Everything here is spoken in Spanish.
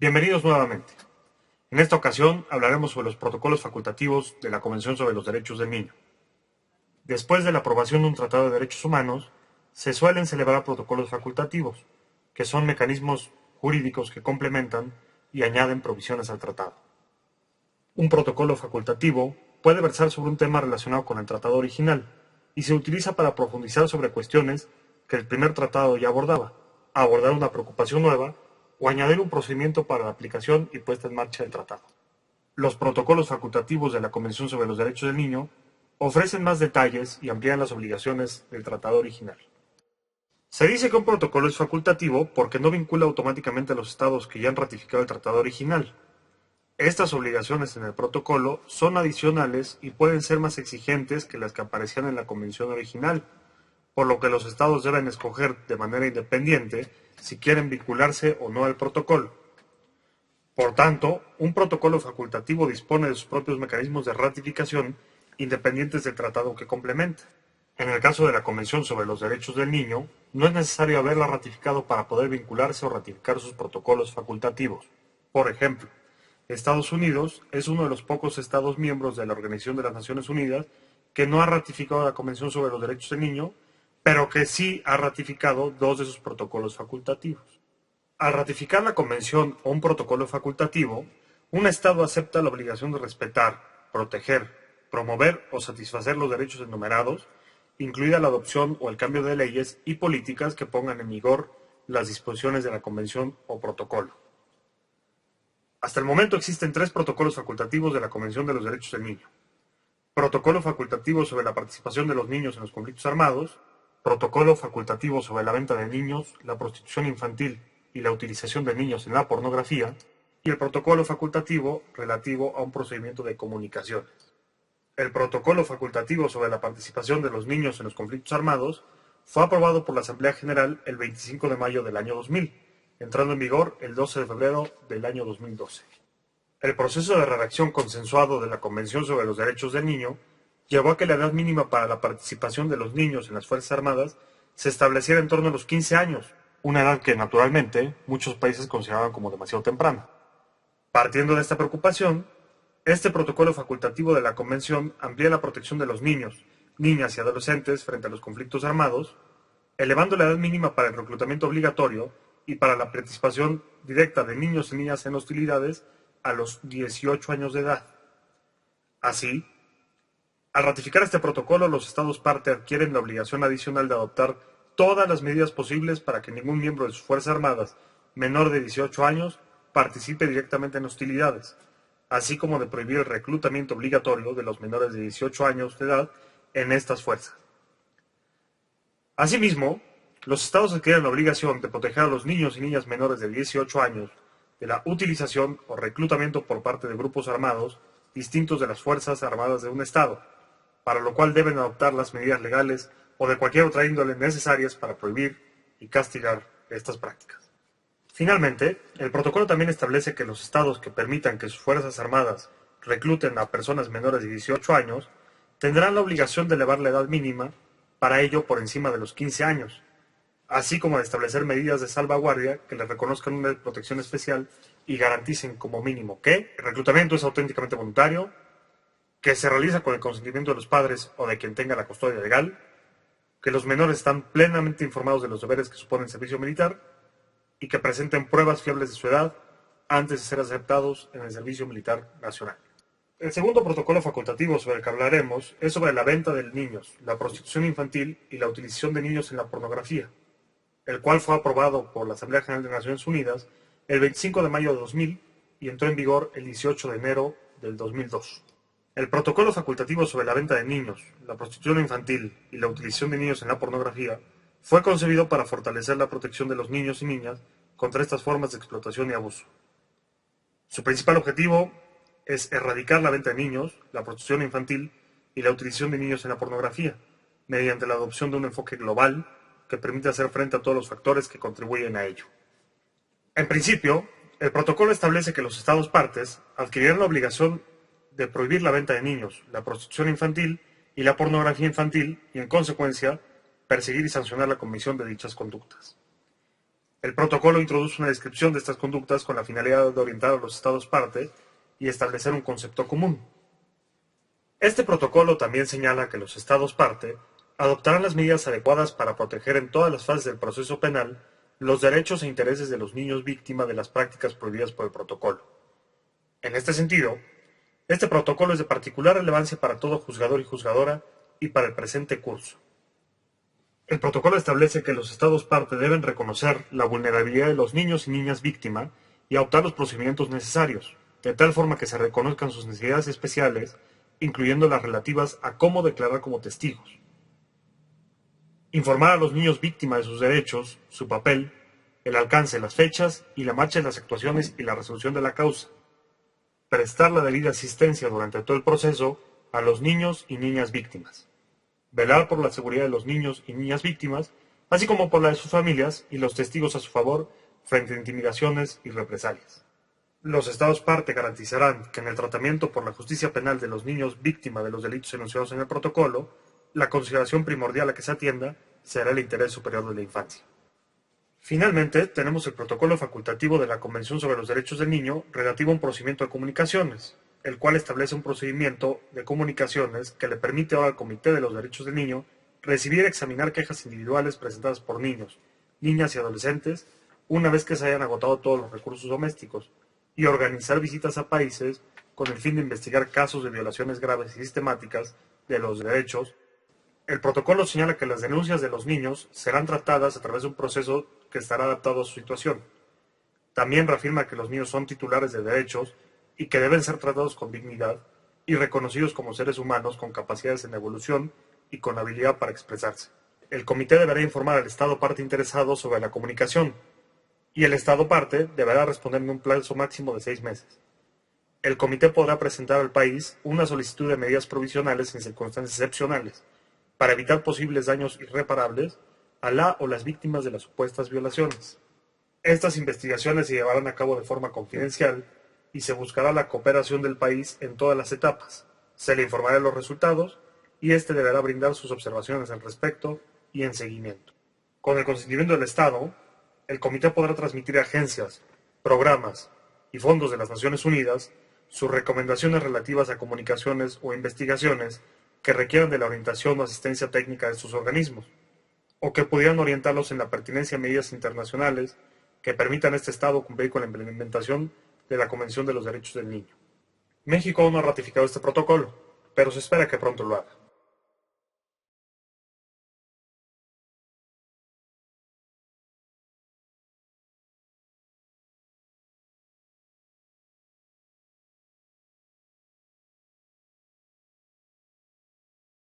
Bienvenidos nuevamente. En esta ocasión hablaremos sobre los protocolos facultativos de la Convención sobre los Derechos del Niño. Después de la aprobación de un Tratado de Derechos Humanos, se suelen celebrar protocolos facultativos, que son mecanismos jurídicos que complementan y añaden provisiones al tratado. Un protocolo facultativo puede versar sobre un tema relacionado con el tratado original y se utiliza para profundizar sobre cuestiones que el primer tratado ya abordaba, abordar una preocupación nueva o añadir un procedimiento para la aplicación y puesta en marcha del tratado. Los protocolos facultativos de la Convención sobre los Derechos del Niño ofrecen más detalles y amplían las obligaciones del tratado original. Se dice que un protocolo es facultativo porque no vincula automáticamente a los estados que ya han ratificado el tratado original. Estas obligaciones en el protocolo son adicionales y pueden ser más exigentes que las que aparecían en la convención original, por lo que los estados deben escoger de manera independiente si quieren vincularse o no al protocolo. Por tanto, un protocolo facultativo dispone de sus propios mecanismos de ratificación independientes del tratado que complementa. En el caso de la Convención sobre los Derechos del Niño, no es necesario haberla ratificado para poder vincularse o ratificar sus protocolos facultativos. Por ejemplo, Estados Unidos es uno de los pocos estados miembros de la Organización de las Naciones Unidas que no ha ratificado la Convención sobre los Derechos del Niño, pero que sí ha ratificado dos de sus protocolos facultativos. Al ratificar la Convención o un protocolo facultativo, un Estado acepta la obligación de respetar, proteger, promover o satisfacer los derechos enumerados, incluida la adopción o el cambio de leyes y políticas que pongan en vigor las disposiciones de la Convención o protocolo. Hasta el momento existen 3 protocolos facultativos de la Convención de los Derechos del Niño. Protocolo facultativo sobre la participación de los niños en los conflictos armados, protocolo facultativo sobre la venta de niños, la prostitución infantil y la utilización de niños en la pornografía, y el protocolo facultativo relativo a un procedimiento de comunicaciones. El protocolo facultativo sobre la participación de los niños en los conflictos armados fue aprobado por la Asamblea General el 25 de mayo del año 2000, entrando en vigor el 12 de febrero del año 2012. El proceso de redacción consensuado de la Convención sobre los Derechos del Niño llevó a que la edad mínima para la participación de los niños en las Fuerzas Armadas se estableciera en torno a los 15 años, una edad que, naturalmente, muchos países consideraban como demasiado temprana. Partiendo de esta preocupación, este protocolo facultativo de la Convención amplía la protección de los niños, niñas y adolescentes frente a los conflictos armados, elevando la edad mínima para el reclutamiento obligatorio y para la participación directa de niños y niñas en hostilidades a los 18 años de edad. Así, al ratificar este protocolo, los Estados parte adquieren la obligación adicional de adoptar todas las medidas posibles para que ningún miembro de sus Fuerzas Armadas menor de 18 años participe directamente en hostilidades, así como de prohibir el reclutamiento obligatorio de los menores de 18 años de edad en estas fuerzas. Asimismo, los Estados adquieren la obligación de proteger a los niños y niñas menores de 18 años de la utilización o reclutamiento por parte de grupos armados distintos de las Fuerzas Armadas de un Estado, para lo cual deben adoptar las medidas legales o de cualquier otra índole necesarias para prohibir y castigar estas prácticas. Finalmente, el protocolo también establece que los estados que permitan que sus Fuerzas Armadas recluten a personas menores de 18 años tendrán la obligación de elevar la edad mínima para ello por encima de los 15 años, así como de establecer medidas de salvaguardia que les reconozcan una protección especial y garanticen como mínimo que el reclutamiento es auténticamente voluntario, que se realiza con el consentimiento de los padres o de quien tenga la custodia legal, que los menores están plenamente informados de los deberes que supone el servicio militar y que presenten pruebas fiables de su edad antes de ser aceptados en el servicio militar nacional. El segundo protocolo facultativo sobre el que hablaremos es sobre la venta de niños, la prostitución infantil y la utilización de niños en la pornografía, el cual fue aprobado por la Asamblea General de Naciones Unidas el 25 de mayo de 2000 y entró en vigor el 18 de enero del 2002. El protocolo facultativo sobre la venta de niños, la prostitución infantil y la utilización de niños en la pornografía fue concebido para fortalecer la protección de los niños y niñas contra estas formas de explotación y abuso. Su principal objetivo es erradicar la venta de niños, la prostitución infantil y la utilización de niños en la pornografía, mediante la adopción de un enfoque global que permite hacer frente a todos los factores que contribuyen a ello. En principio, el protocolo establece que los Estados partes adquirirán la obligación de prohibir la venta de niños, la prostitución infantil y la pornografía infantil y, en consecuencia, perseguir y sancionar la comisión de dichas conductas. El protocolo introduce una descripción de estas conductas con la finalidad de orientar a los Estados parte y establecer un concepto común. Este protocolo también señala que los Estados parte adoptarán las medidas adecuadas para proteger en todas las fases del proceso penal los derechos e intereses de los niños víctimas de las prácticas prohibidas por el protocolo. En este sentido, este protocolo es de particular relevancia para todo juzgador y juzgadora y para el presente curso. El protocolo establece que los Estados parte deben reconocer la vulnerabilidad de los niños y niñas víctima y adoptar los procedimientos necesarios, de tal forma que se reconozcan sus necesidades especiales, incluyendo las relativas a cómo declarar como testigos. Informar a los niños víctimas de sus derechos, su papel, el alcance, las fechas y la marcha de las actuaciones y la resolución de la causa. Prestar la debida asistencia durante todo el proceso a los niños y niñas víctimas. Velar por la seguridad de los niños y niñas víctimas, así como por la de sus familias y los testigos a su favor frente a intimidaciones y represalias. Los Estados parte garantizarán que en el tratamiento por la justicia penal de los niños víctimas de los delitos enunciados en el protocolo, la consideración primordial a que se atienda será el interés superior de la infancia. Finalmente, tenemos el protocolo facultativo de la Convención sobre los Derechos del Niño relativo a un procedimiento de comunicaciones, el cual establece un procedimiento de comunicaciones que le permite ahora al Comité de los Derechos del Niño recibir y examinar quejas individuales presentadas por niños, niñas y adolescentes una vez que se hayan agotado todos los recursos domésticos, y organizar visitas a países con el fin de investigar casos de violaciones graves y sistemáticas de los derechos. El protocolo señala que las denuncias de los niños serán tratadas a través de un proceso que estará adaptado a su situación. También reafirma que los niños son titulares de derechos y que deben ser tratados con dignidad y reconocidos como seres humanos con capacidades en evolución y con habilidad para expresarse. El comité deberá informar al Estado parte interesado sobre la comunicación, y el Estado parte deberá responder en un plazo máximo de 6 meses. El comité podrá presentar al país una solicitud de medidas provisionales en circunstancias excepcionales, para evitar posibles daños irreparables a la o las víctimas de las supuestas violaciones. Estas investigaciones se llevarán a cabo de forma confidencial y se buscará la cooperación del país en todas las etapas. Se le informará de los resultados y éste deberá brindar sus observaciones al respecto y en seguimiento. Con el consentimiento del Estado, el Comité podrá transmitir a agencias, programas y fondos de las Naciones Unidas sus recomendaciones relativas a comunicaciones o investigaciones que requieran de la orientación o asistencia técnica de estos organismos, o que pudieran orientarlos en la pertinencia de medidas internacionales que permitan a este Estado cumplir con la implementación de la Convención de los Derechos del Niño. México aún no ha ratificado este protocolo, pero se espera que pronto lo haga.